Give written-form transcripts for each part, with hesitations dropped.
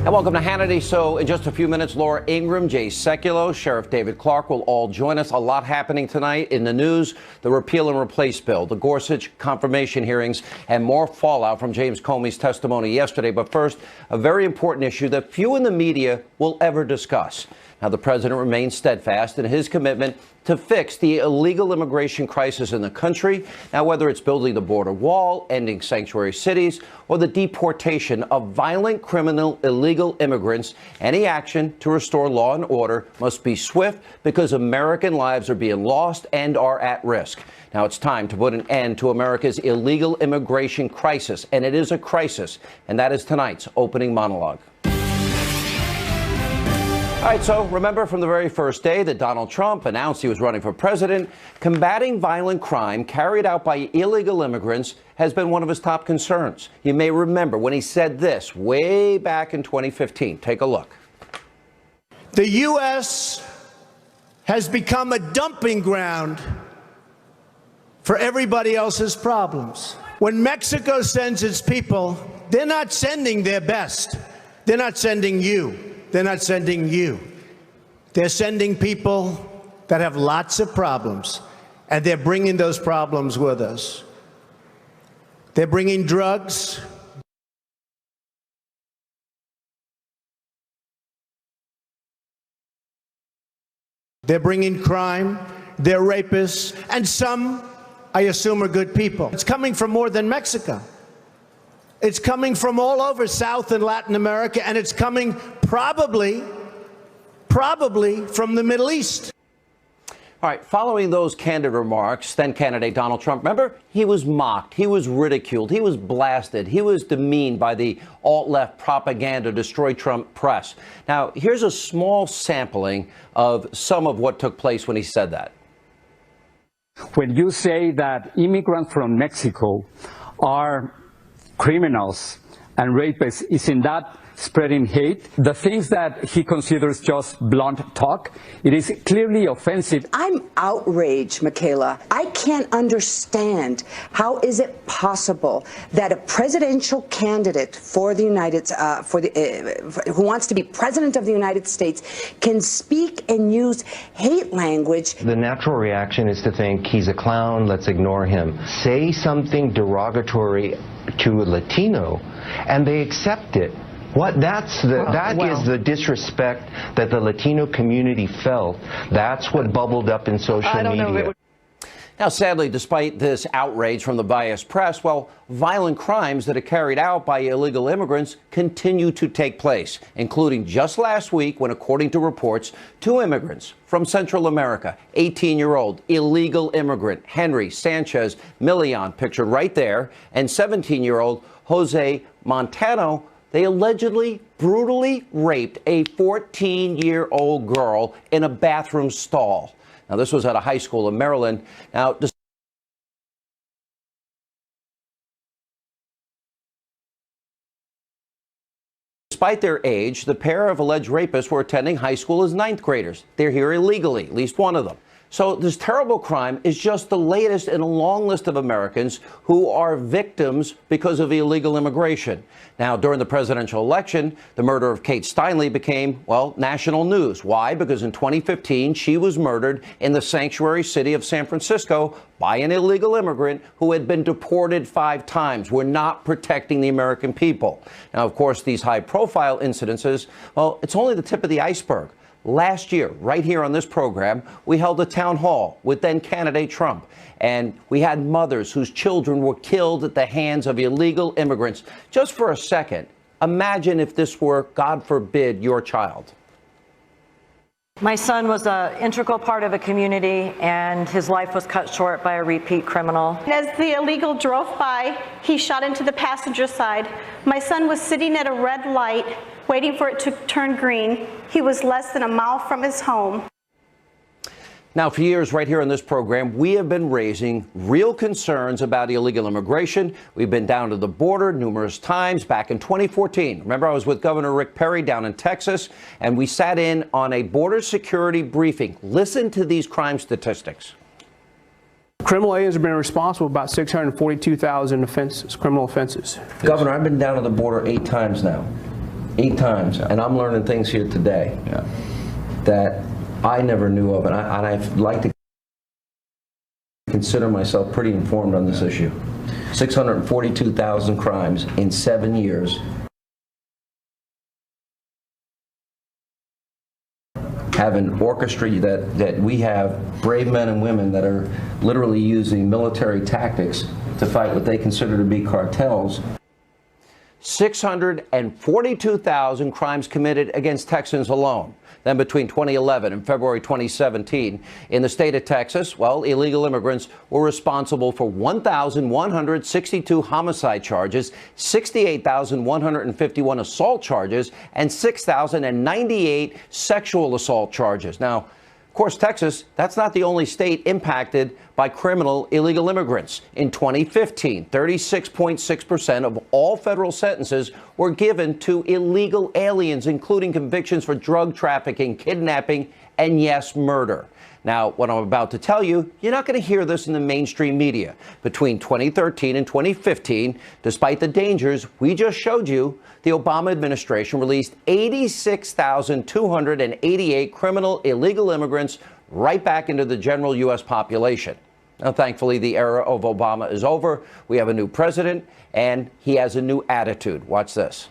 And welcome to Hannity. So in just a few minutes, Laura Ingraham, Jay Sekulow, Sheriff David Clark will all join us. A lot happening tonight in the news: the repeal and replace bill, the Gorsuch confirmation hearings, and more fallout from James Comey's testimony yesterday. But first, a very important issue that few in the media will ever discuss. Now, the president remains steadfast in his commitment to fix the illegal immigration crisis in the country. Now, whether it's building the border wall, ending sanctuary cities, or the deportation of violent criminal illegal immigrants, any action to restore law and order must be swift because American lives are being lost and are at risk. Now, it's time to put an end to America's illegal immigration crisis, and it is a crisis, and that is tonight's opening monologue. All right, so remember from the very first day that Donald Trump announced he was running for president, combating violent crime carried out by illegal immigrants has been one of his top concerns. You may remember when he said this way back in 2015. Take a look. The U.S. has become a dumping ground for everybody else's problems. When Mexico sends its people, they're not sending their best. They're not sending you. They're not sending you. They're sending people that have lots of problems, and they're bringing those problems with us. They're bringing drugs. They're bringing crime. They're rapists. And some, I assume, are good people. It's coming from more than Mexico. It's coming from all over South and Latin America, and it's coming probably from the Middle East. All right, following those candid remarks, then candidate Donald Trump, remember, he was mocked, he was ridiculed, he was blasted, he was demeaned by the alt-left propaganda destroy Trump press. Now, here's a small sampling of some of what took place when he said that. When you say that immigrants from Mexico are criminals and rapists, isn't that spreading hate? The things that he considers just blunt talk, it is clearly offensive. I'm outraged, Michaela. I can't understand how is it possible that a presidential candidate for the who wants to be president of the United States can speak and use hate language. The natural reaction is to think he's a clown, let's ignore him. Say something derogatory to a Latino and they accept it. That is the disrespect that the Latino community felt. That's what bubbled up in social media. Now, sadly, despite this outrage from the biased press, well, violent crimes that are carried out by illegal immigrants continue to take place, including just last week when, according to reports, 2 immigrants from Central America, 18-year-old illegal immigrant Henry Sanchez Milian, pictured right there, and 17-year-old Jose Montano, they allegedly brutally raped a 14-year-old girl in a bathroom stall. Now, this was at a high school in Maryland. Now, despite their age, the pair of alleged rapists were attending high school as 9th graders. They're here illegally, at least one of them. So this terrible crime is just the latest in a long list of Americans who are victims because of illegal immigration. Now, during the presidential election, the murder of Kate Steinle became, well, national news. Why? Because in 2015, she was murdered in the sanctuary city of San Francisco by an illegal immigrant who had been deported 5 times. We're not protecting the American people. Now, of course, these high-profile incidences, well, it's only the tip of the iceberg. Last year, right here on this program, we held a town hall with then candidate Trump, and we had mothers whose children were killed at the hands of illegal immigrants. Just for a second, imagine if this were, God forbid, your child. My son was an integral part of a community, and his life was cut short by a repeat criminal. As the illegal drove by, he shot into the passenger side. My son was sitting at a red light, waiting for it to turn green. He was less than a mile from his home. Now, for years, right here on this program, we have been raising real concerns about illegal immigration. We've been down to the border numerous times. Back in 2014, remember, I was with Governor Rick Perry down in Texas, and we sat in on a border security briefing. Listen to these crime statistics. Criminal aliens have been responsible for about 642,000 criminal offenses. Governor, I've been down to the border 8 times now. 8 times, and I'm learning things here today that I never knew of, and I'd like to consider myself pretty informed on this issue. 642,000 crimes in 7 years. Have an orchestra that we have brave men and women that are literally using military tactics to fight what they consider to be cartels. 642,000 crimes committed against Texans alone. Then between 2011 and February 2017, in the state of Texas, well, illegal immigrants were responsible for 1,162 homicide charges, 68,151 assault charges, and 6,098 sexual assault charges. Now, of course, Texas, that's not the only state impacted by criminal illegal immigrants. In 2015, 36.6% of all federal sentences were given to illegal aliens, including convictions for drug trafficking, kidnapping, and yes, murder. Now, what I'm about to tell you, you're not going to hear this in the mainstream media. Between 2013 and 2015, despite the dangers we just showed you, the Obama administration released 86,288 criminal illegal immigrants right back into the general U.S. population. Now, thankfully, the era of Obama is over. We have a new president, and he has a new attitude. Watch this.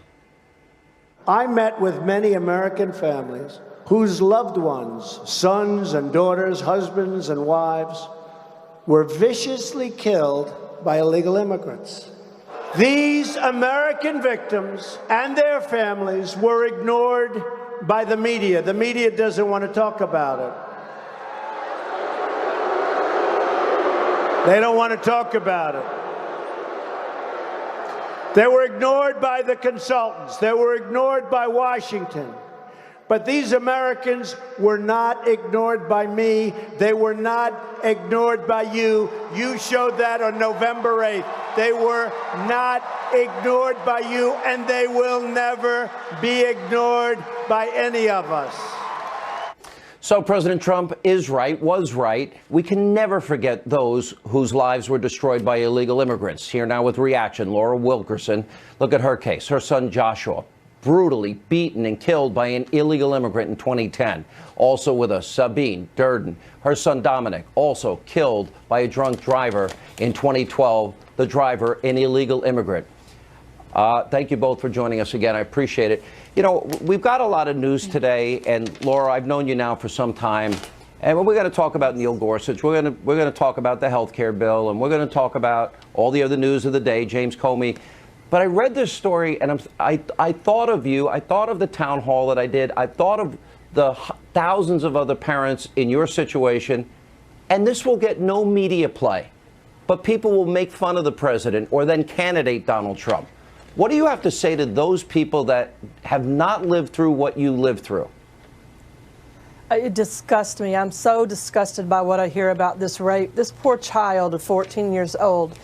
I met with many American families whose loved ones, sons and daughters, husbands and wives, were viciously killed by illegal immigrants. These American victims and their families were ignored by the media. The media doesn't want to talk about it. They don't want to talk about it. They were ignored by the consultants. They were ignored by Washington. But these Americans were not ignored by me. They were not ignored by you. You showed that on November 8th. They were not ignored by you, and they will never be ignored by any of us. So President Trump is right, was right. We can never forget those whose lives were destroyed by illegal immigrants. Here now with reaction, Laura Wilkerson. Look at her case. Her son Joshua, brutally beaten and killed by an illegal immigrant in 2010. Also with us, Sabine Durden. Her son Dominic, also killed by a drunk driver in 2012. The driver, an illegal immigrant. Thank you both for joining us again. I appreciate it. You know, we've got a lot of news today, and Laura, I've known you now for some time, and we're going to talk about Neil Gorsuch. We're going to talk about the health care bill, and we're going to talk about all the other news of the day, James Comey. But I read this story, and I thought of you. I thought of the town hall that I did. I thought of the thousands of other parents in your situation, and this will get no media play. But people will make fun of the president or then candidate Donald Trump. What do you have to say to those people that have not lived through what you lived through? It disgusts me. I'm so disgusted by what I hear about this rape. This poor child of 14 years old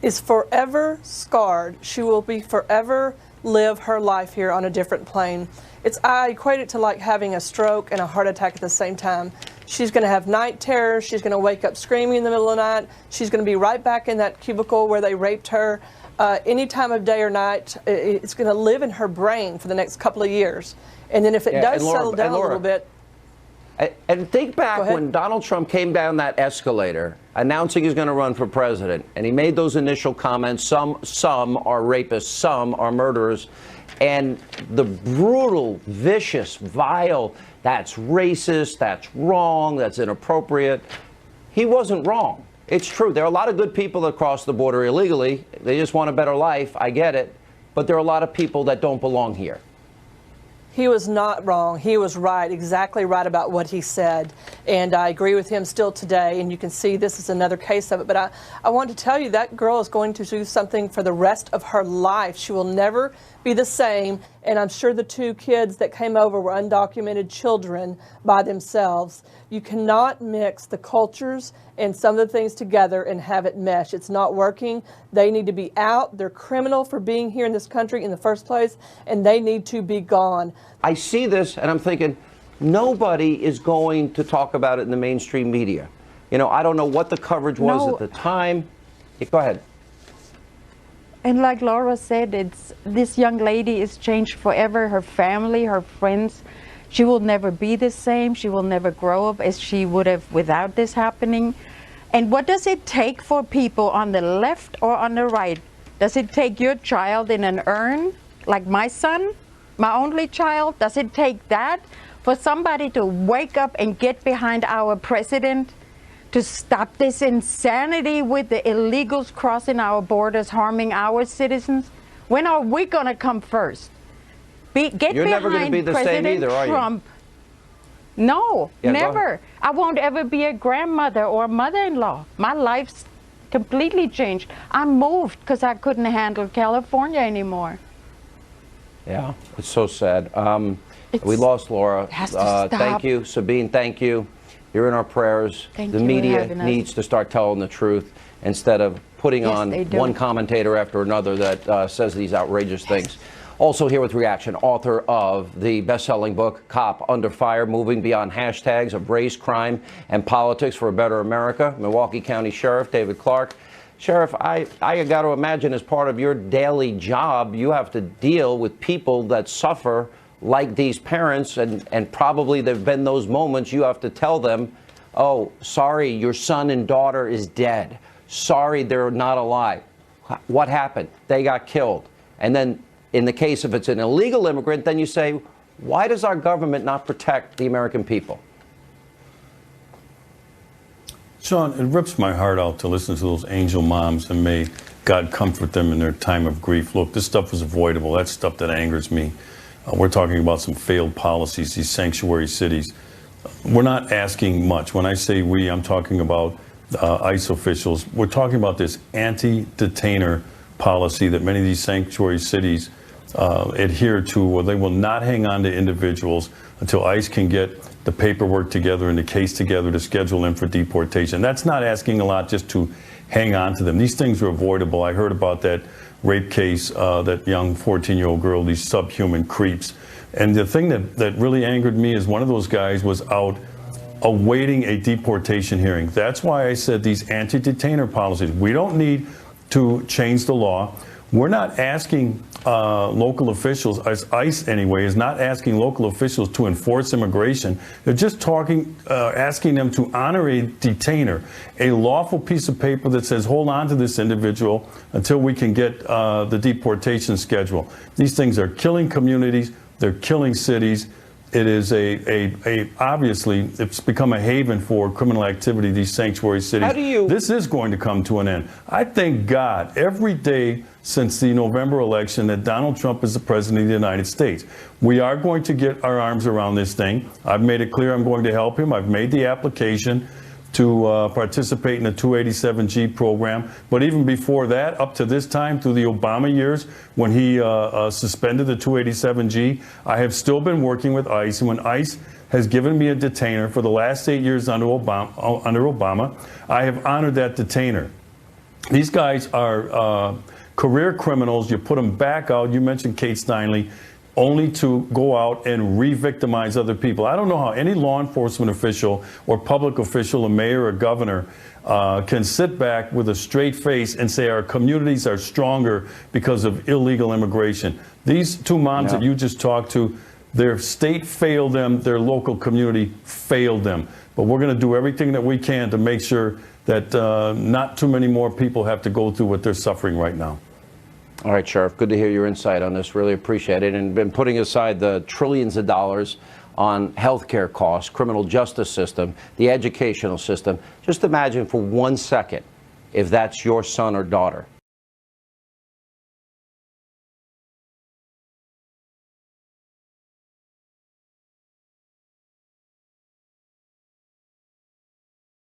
is forever scarred. She will be forever live her life here on a different plane. I equate it to like having a stroke and a heart attack at the same time. She's going to have night terrors. She's going to wake up screaming in the middle of the night. She's going to be right back in that cubicle where they raped her. Any time of day or night, it's going to live in her brain for the next couple of years. And then if it does settle down a little bit. And think back when Donald Trump came down that escalator announcing he's going to run for president, and he made those initial comments, some are rapists, some are murderers, and the brutal, vicious, vile, that's racist, that's wrong, that's inappropriate. He wasn't wrong. It's true. There are a lot of good people that cross the border illegally. They just want a better life. I get it. But there are a lot of people that don't belong here. He was not wrong. He was right, exactly right about what he said. And I agree with him still today. And you can see this is another case of it. But I want to tell you that girl is going to do something for the rest of her life. She will never be the same. And I'm sure the two kids that came over were undocumented children by themselves. You cannot mix the cultures and some of the things together and have it mesh. It's not working. They need to be out. They're criminal for being here in this country in the first place, and they need to be gone. I see this, and I'm thinking, nobody is going to talk about it in the mainstream media. You know, I don't know what the coverage was at the time. Go ahead. And like Laura said, this young lady is changed forever. Her family, her friends, she will never be the same. She will never grow up as she would have without this happening. And what does it take for people on the left or on the right? Does it take your child in an urn, like my son, my only child? Does it take that for somebody to wake up and get behind our president to stop this insanity with the illegals crossing our borders, harming our citizens? When are we going to come first? You're never going to be the same either, are you? Trump. No, never. I won't ever be a grandmother or a mother-in-law. My life's completely changed. I moved because I couldn't handle California anymore. Yeah, it's so sad. We lost Laura. Thank you, Sabine. Thank you. You're in our prayers. The media needs to start telling the truth instead of putting on one commentator after another that says these outrageous things. Also here with reaction, author of the best-selling book, Cop Under Fire, Moving Beyond Hashtags of Race, Crime, and Politics for a Better America, Milwaukee County Sheriff David Clark. Sheriff, I got to imagine as part of your daily job, you have to deal with people that suffer like these parents, and probably there have been those moments you have to tell them, oh, sorry, your son and daughter is dead. Sorry, they're not alive. What happened? They got killed. And then in the case if it's an illegal immigrant, then you say, why does our government not protect the American people? Sean, it rips my heart out to listen to those angel moms, and may God comfort them in their time of grief. Look, this stuff was avoidable. That's stuff that angers me. We're talking about some failed policies, these sanctuary cities. We're not asking much. When I say we, I'm talking about ICE officials. We're talking about this anti-detainer policy that many of these sanctuary cities adhere to, where they will not hang on to individuals until ICE can get the paperwork together and the case together to schedule them for deportation. That's not asking a lot, just to hang on to them. These things are avoidable. I heard about that rape case, that young 14-year-old girl, these subhuman creeps. And the thing that really angered me is one of those guys was out awaiting a deportation hearing. That's why I said these anti-detainer policies. We don't need to change the law. We're not asking local officials, as ICE anyway, is not asking local officials to enforce immigration. They're just asking them to honor a detainer, a lawful piece of paper that says, hold on to this individual until we can get the deportation schedule. These things are killing communities. They're killing cities. It is obviously, it's become a haven for criminal activity, these sanctuary cities. This is going to come to an end. I thank God every day since the November election that Donald Trump is the president of the United States. We are going to get our arms around this thing. I've made it clear I'm going to help him. I've made the application to participate in the 287G program. But even before that, up to this time, through the Obama years, when he suspended the 287G, I have still been working with ICE. And when ICE has given me a detainer for the last 8 years under Obama, I have honored that detainer. These guys are career criminals. You put them back out. You mentioned Kate Steinle, only to go out and re-victimize other people. I don't know how any law enforcement official or public official, a mayor or governor, can sit back with a straight face and say our communities are stronger because of illegal immigration. These two moms that you just talked to, their state failed them, their local community failed them. But we're going to do everything that we can to make sure that not too many more people have to go through what they're suffering right now. All right, Sheriff, good to hear your insight on this. Really appreciate it. And been putting aside the trillions of dollars on healthcare costs, criminal justice system, the educational system. Just imagine for 1 second if that's your son or daughter.